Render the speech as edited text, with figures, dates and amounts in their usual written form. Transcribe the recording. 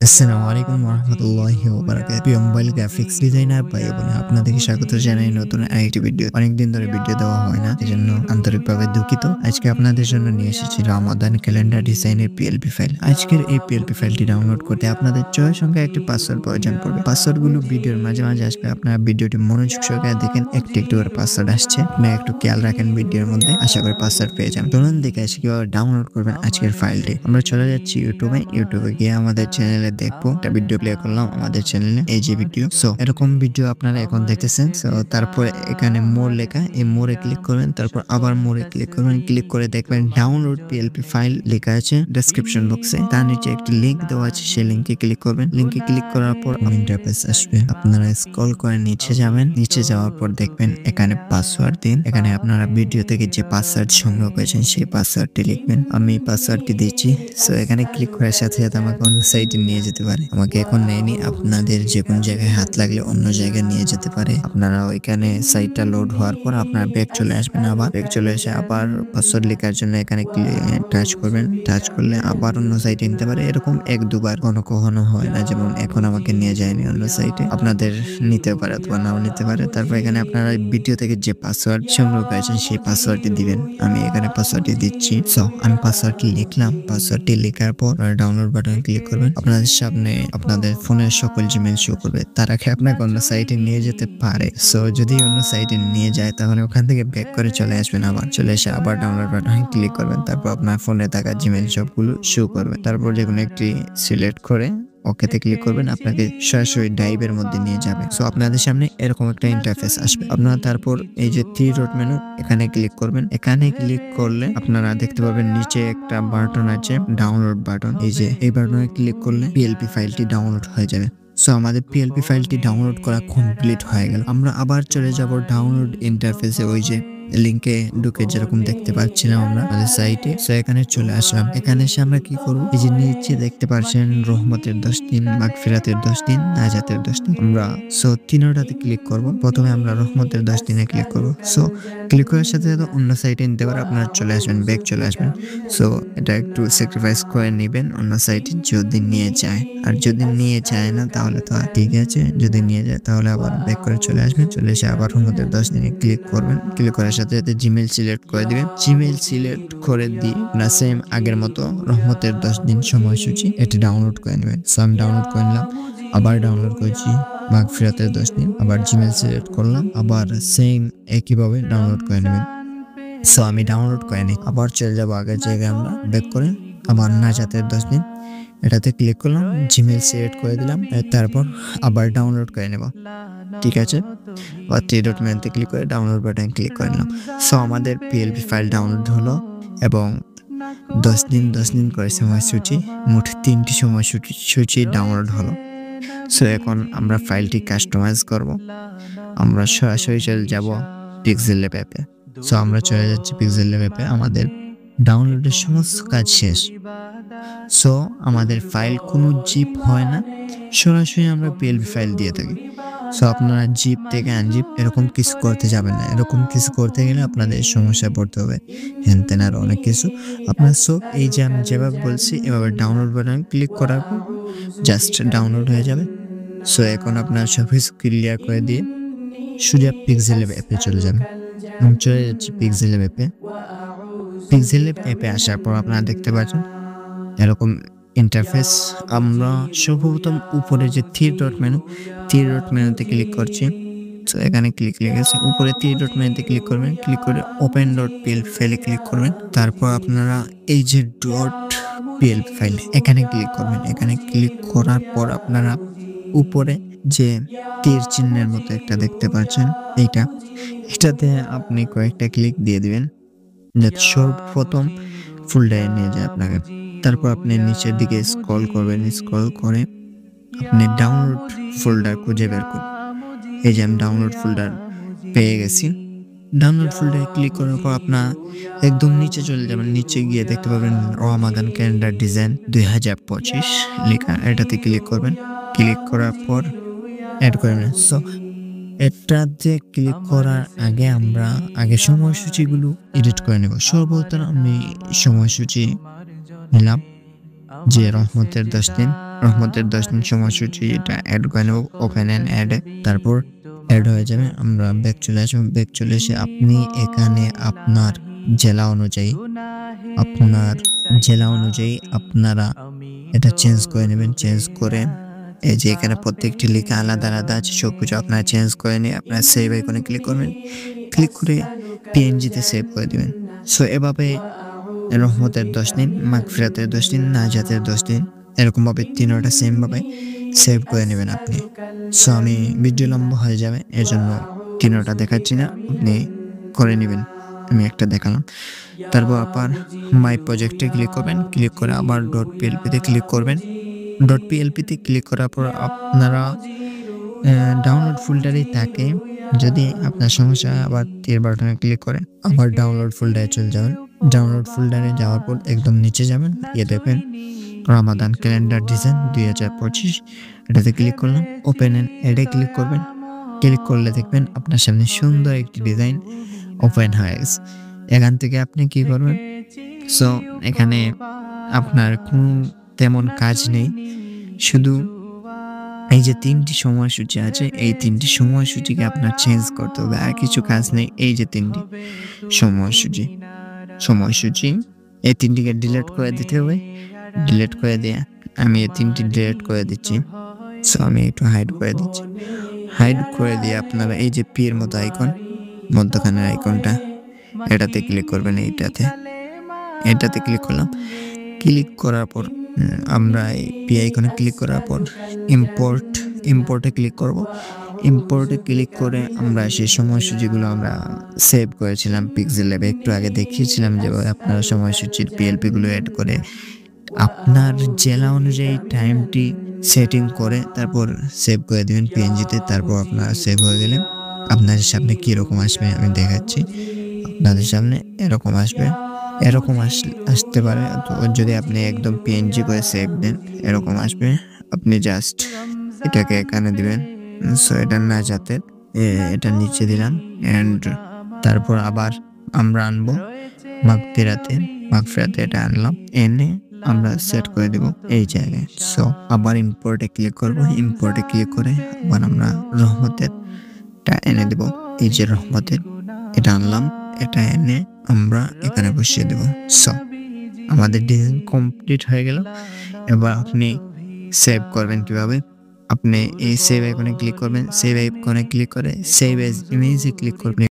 আসসালামু আলাইকুম ওয়া রাহমাতুল্লাহি ওয়া বারাকাতুহু। প্রিয় মোবাইল গ্রাফিক্স ডিজাইনার ভাই বোনেরা, আপনাদেরকে স্বাগত জানাই নতুন আরেকটি ভিডিও। অনেকদিন ধরে ভিডিও দেওয়া হয় না, এজন্য আন্তরিকভাবে দুঃখিত। আজকে আপনাদের জন্য নিয়ে এসেছি রমাদান ক্যালেন্ডার ডিজাইনের পিএলপি ফাইল। আজকের এই পিএলপি ফাইলটি ডাউনলোড করতে আপনাদের চয়েস সংখ্যা একটি পাসওয়ার্ড প্রয়োজন পড়বে। পাসওয়ার্ডগুলো ভিডিওর মাঝে মাঝে আসবে, আপনারা ভিডিওটি মনোযোগ সহকারে দেখেন। একটু একটু করে পাসওয়ার্ড আসছে, আপনারা একটু খেয়াল রাখেন ভিডিওর মধ্যে, আশা করি পাসওয়ার্ড পেয়ে যান। চলুন দেখে আসি কিভাবে ডাউনলোড করবেন আজকের ফাইলটি। আমরা চলে যাচ্ছি ইউটিউবে গিয়ে আমাদের চ্যানেলে দেখবো একটা ভিডিও প্লে করলাম আমাদের চ্যানেলে, এই যে ভিডিও। সো এরকম ভিডিও আপনারা এখন দেখতেছেন। সো তারপরে এখানে মোর লেখা, এই মোরে ক্লিক করবেন, তারপর আবার মোরে ক্লিক করবেন। ক্লিক করে দেখবেন ডাউনলোড পিএলপি ফাইল লেখা আছে ডেসক্রিপশন বক্সে। তার নিচে একটি লিংক দেওয়া আছে, সেই লিংকে ক্লিক করবেন। লিংকে ক্লিক করার পর ইন্টারফেস আসবে, আপনারা স্ক্রল করে নিচে যাবেন। নিচে যাওয়ার পর দেখবেন এখানে পাসওয়ার্ড দিন। এখানে আপনারা ভিডিও থেকে যে পাসওয়ার্ড সংগ্রহ করেছেন সেই পাসওয়ার্ডটি লিখবেন। আমি পাসওয়ার্ডটি দিচ্ছি। সো এখানে ক্লিক করার সাথে সাথে আমাকে অন্য সাইটে নিয়ে যেতে পারে। আমাকে এখন নেয়নি, আপনাদের যে কোনো জায়গায় হাত লাগলে অন্য জায়গায় নিয়ে যেতে পারে। আপনারা ওইখানে সাইটটা লোড হওয়ার পর আপনার ব্যাক চলে আসবেন। আবার ব্যাক চলে এসে আবার পাসওয়ার্ড লেখার জন্য এখানে টাচ করবেন। টাচ করলে আবার অন্য সাইটে নিতে পারে। এরকম এক দুবার কখনো হয় না, যেমন এখন আমাকে নিয়ে যায়নি অন্য সাইটে। আপনাদের নিতে পারে অথবা নাও নিতে পারে। তারপর এখানে আপনারা ভিডিও থেকে যে পাসওয়ার্ড সংগ্রহ করেছেন সেই পাসওয়ার্ডটি দিবেন। আমি এখানে পাসওয়ার্ডটি দিচ্ছি। সো আমি পাসওয়ার্ডটি লিখলাম। পাসওয়ার্ডটি লেখার পর ডাউনলোড বাটনে ক্লিক করবেন। আপনাদের সামনে আপনাদের ফোনের সকল জিমেইল শো করবে। তার আগে আপনাকে অন্য সাইটে নিয়ে যেতে পারে। সো যদি অন্য সাইটে নিয়ে যায় তাহলে ওখান থেকে ব্যাক করে চলে আসবেন। আবার চলে এসে আবার ডাউনলোড বাটনে ক্লিক করবেন। তারপর আপনার ফোনে থাকা জিমেইল সবগুলো শো করবে। তারপর যেকোনো একটি সিলেক্ট করে ওকেতে ক্লিক করবেন, আপনাকে সরাসরি ড্রাইভের মধ্যে নিয়ে যাবে। সো আপনাদের সামনে এরকম একটা ইন্টারফেস আসবে। আপনারা তারপর এই যে থ্রি ডট মেনু, এখানে ক্লিক করবেন। এখানে ক্লিক করলে আপনারা দেখতে পাবেন নিচে একটা বাটন আছে ডাউনলোড বাটন। এই যে এই বাটনে ক্লিক করলে পিএলপি ফাইলটি ডাউনলোড হয়ে যাবে। সো আমাদের পিএলপি ফাইলটি ডাউনলোড করা কমপ্লিট হয়ে গেল। আমরা আবার চলে যাব ডাউনলোড ইন্টারফেসে, ওই যে লিংকে ঢুকে যেরকম দেখতে পাচ্ছিলাম আমরা আমাদের সাইটে। সো এখানে চলে আসলাম। এখানে এসে আমরা কি করবো, এই যে নিচে দেখতে পাচ্ছেন রহমতের 10 দিন, মাগফিরাতের 10 দিন, নাজাতের 10 দিন। আমরা সো তিনটাতে ক্লিক করব। প্রথমে আমরা রহমতের 10 দিনে ক্লিক করব। সো ক্লিক করার সাথে সাথে অন্য সাইটে নিতে পারে, আপনারা চলে আসবেন, ব্যাক চলে আসবেন। সো এটা একটু স্যাক্রিফাইস করে নেবেন অন্য সাইটে যদি নিয়ে যায়। আর যদি নিয়ে যায় না তাহলে তো ঠিক আছে, যদি নিয়ে যায় তাহলে আবার ব্যাক করে চলে আসবেন। চলে এসে আবার রহমতের 10 দিনে ক্লিক করবেন। ক্লিক করার সাথে সাথে জিমেইল সিলেক্ট করে দিবেন। জিমেইল সিলেক্ট করে দিয়ে না সেম আগের মতো রহমতের 10 দিন সময়সূচি এটি ডাউনলোড করে নেবেন। সো আমি ডাউনলোড করে নিলাম, আবার ডাউনলোড করেছি মাগফিরাতের 10 দিন, আবার জিমেইল সিলেক্ট করলাম, আবার সেম একইভাবে ডাউনলোড করে নেবেন। সো আমি ডাউনলোড করে নিই, আবার চলে যাবো আগের জায়গায়। আমরা ব্যাক করে আবার নাজাতের 10 দিন এটাতে ক্লিক করলাম, জিমেইল সিলেক্ট করে দিলাম, তারপর আবার ডাউনলোড করে নেব। ঠিক আছে, বা থ্রি ডট মেনুতে ক্লিক করে ডাউনলোড বাটনে ক্লিক করে নিলাম। সো আমাদের পিএলপি ফাইল ডাউনলোড হলো এবং 10 দিন করে সময়সূচি, মোট 3টি সময়সূচি ডাউনলোড হলো। সো এখন আমরা ফাইলটি কাস্টমাইজ করব। আমরা সরাসরি চলে যাব পিক্সেল ল্যাব অ্যাপে। সো আমরা চলে যাচ্ছি পিক্সেল ল্যাব অ্যাপে। আমাদের ডাউনলোডের সমস্ত কাজ শেষ। সো আমাদের ফাইল কোনো জিপ হয় না, সরাসরি আমরা পিএলপি ফাইল দিয়ে থাকি। সো আপনারা জিপ থেকে আনজিপ এরকম কিছু করতে যাবেন না। এরকম কিছু করতে গেলে আপনাদের সমস্যায় পড়তে হবে, হ্যান আর অনেক কিছু। আপনার সো এই যে আমি যেভাবে বলছি এভাবে ডাউনলোড বাটন ক্লিক করার পর জাস্ট ডাউনলোড হয়ে যাবে। সো এখন আপনার সব কিছু ক্লিয়ার করে দিয়ে সোজা পিক্সেল ল্যাব অ্যাপে চলে যাবেন। আমি চলে যাচ্ছি পিক্সেল ল্যাব অ্যাপে। পিক্সেল ল্যাব অ্যাপে আসার পর আপনারা দেখতে পাচ্ছেন এরকম ইন্টারফেস। আমরা সর্বপ্রথম উপরে যে থ্রি ডট মেনুতে ক্লিক করছি। সো এখানে ক্লিক লেগেছে, উপরে থ্রি ডট মেনুতে ক্লিক করবেন। ক্লিক করে ওপেন ডট পিএলপি ফাইলে ক্লিক করবেন। তারপর আপনারা এই যে ডট পিএলপি ফাইল এখানে ক্লিক করবেন। এখানে ক্লিক করার পর আপনারা উপরে যে তীর চিহ্নের মতো একটা দেখতে পাচ্ছেন, এটাতে আপনি কয়েকটা ক্লিক দিয়ে দিবেন, যাতে সর্বপ্রথম ফোল্ডারে নিয়ে যায় আপনাকে। তারপর আপনি নিচের দিকে স্ক্রল করবেন। স্ক্রল করে আপনি ডাউনলোড ফোল্ডার খুঁজে বের করুন। এই যে আমি ডাউনলোড ফোল্ডার পেয়ে গেছি। ডাউনলোড ফোল্ডারে ক্লিক করার পর আপনার একদম নিচে চলে যাবেন। নিচে গিয়ে দেখতে পাবেন রমাদান ক্যালেন্ডার ডিজাইন 2025 লেখা, এটাতে ক্লিক করবেন। ক্লিক করার পর অ্যাড করে নেবেন। সো এটাতে ক্লিক করার আগে আমরা সময়সূচিগুলো এডিট করে নেব। সর্বপ্রথম আমি সময়সূচি নিলাম যে রহমতের 10 দিন, রহমতের 10 দিন সময়সূচি এটা অ্যাড করে নেব ওপেন এন্ড অ্যাড। তারপর অ্যাড হয়ে যাবে। আমরা ব্যাক চলে আসবো। ব্যাক চলে এসে আপনি এখানে আপনার জেলা অনুযায়ী আপনারা এটা চেঞ্জ করে নেবেন। চেঞ্জ করে এই যে এখানে প্রত্যেকটি লেখা আলাদা, আলাদা আছে। সবকিছু আপনারা চেঞ্জ করে নিয়ে আপনারা সেভ আইকনে ক্লিক করবেন। ক্লিক করে PNG তে সেভ করে দিবেন। সো এভাবে রহমতের 10 দিন, মাগফিরাতের 10 দিন, নাজাতের 10 দিন এরকমভাবে 3টা সেম ভাবে সেভ করে নেবেন আপনি। সো আমি ভিডিও লম্বা হয়ে যাবে এজন্য 3টা দেখাচ্ছি না। আপনি করে নিবেন। আমি একটা দেখালাম। তারপর আবার মাই প্রজেক্টে ক্লিক করবেন। ক্লিক করে আবার .plp তে ক্লিক করবেন। .plp তে ক্লিক করার পর আপনারা ডাউনলোড ফোল্ডারেই থাকে। যদি আপনার সমস্যা আবার তীর বাটনে ক্লিক করে আবার ডাউনলোড ফোল্ডারে চলে যাবেন। ডাউনলোড ফোল্ডারে যাওয়ার পর একদম নিচে যাবেন। দেখবেন রমাদান ক্যালেন্ডার ডিজাইন 2025 এটাতে ক্লিক করলাম। ওপেন এন্ড অ্যাডে ক্লিক করবেন। ক্লিক করলে দেখবেন আপনার সামনে সুন্দর একটি ডিজাইন ওপেন হয়ে গেছে। এখান থেকে আপনি কি করবেন? সো এখানে আপনার কোনো তেমন কাজ নেই। শুধু এই যে 3টি সময়সূচি আছে, এই 3টি সময়সূচিকে আপনার চেঞ্জ করতে হবে। আর কিছু কাজ নেই। এই যে 3টি সময়সূচি এই 3টিকে ডিলিট করে দিতে হবে। ডিলিট করে দিয়ে আমি এই 3টি ডিলিট করে দিচ্ছি। সো আমি একটু হাইড করে দিচ্ছি। হাইড করে দিয়ে আপনারা এই যে পি এর মতো আইকন, মধ্যখানের আইকনটা এটাতে ক্লিক করবেন। এটাতে ক্লিক করলাম। ক্লিক করার পর আমরা এই পি আইকনে ক্লিক করার পর ইম্পোর্টে ক্লিক করব। ইম্পোর্টে ক্লিক করে আমরা সেই সময়সূচিগুলো আমরা সেভ করেছিলাম পিক্সেল ল্যাবে। একটু আগে দেখিয়েছিলাম যে আপনারা সময়সূচির PLP গুলো অ্যাড করে আপনার জেলা অনুযায়ী টাইমটি সেটিং করে তারপর সেভ করে দিবেন PNG তে। তারপর আপনার সেভ হয়ে গেলে আপনাদের সামনে কিরকম আসবে আমি দেখাচ্ছি। আপনাদের সামনে এরকম আসবে। এরকম আসতে পারে। তো যদি আপনি একদম PNG করে সেভ দেন এরকম আসবে। আপনি জাস্ট এটাকে এখানে দিবেন। সো এটা নাজাতের এটা নিচে দিলাম এন্ড তারপর আবার আমরা আনবো মাগফিরাতে এটা আনলাম। এনে আমরা সেট করে দেব এই জায়গায়। সো আবার ইম্পোর্টে ক্লিক করব। ইম্পোর্টে ক্লিক করে আবার আমরা রহমতেরটা এনে দেব। এই যে রহমতের এটা আনলাম। এটা এনে আমরা এখানে বসিয়ে দেব। সো আমাদের ডিজাইন কমপ্লিট হয়ে গেল। এবার আপনি সেভ করবেন কিভাবে? আপনি এই সেভ আইকনে ক্লিক করবেন। সেভ আইকনে ক্লিক করে সেভ এজ ইমেজে ক্লিক করবেন।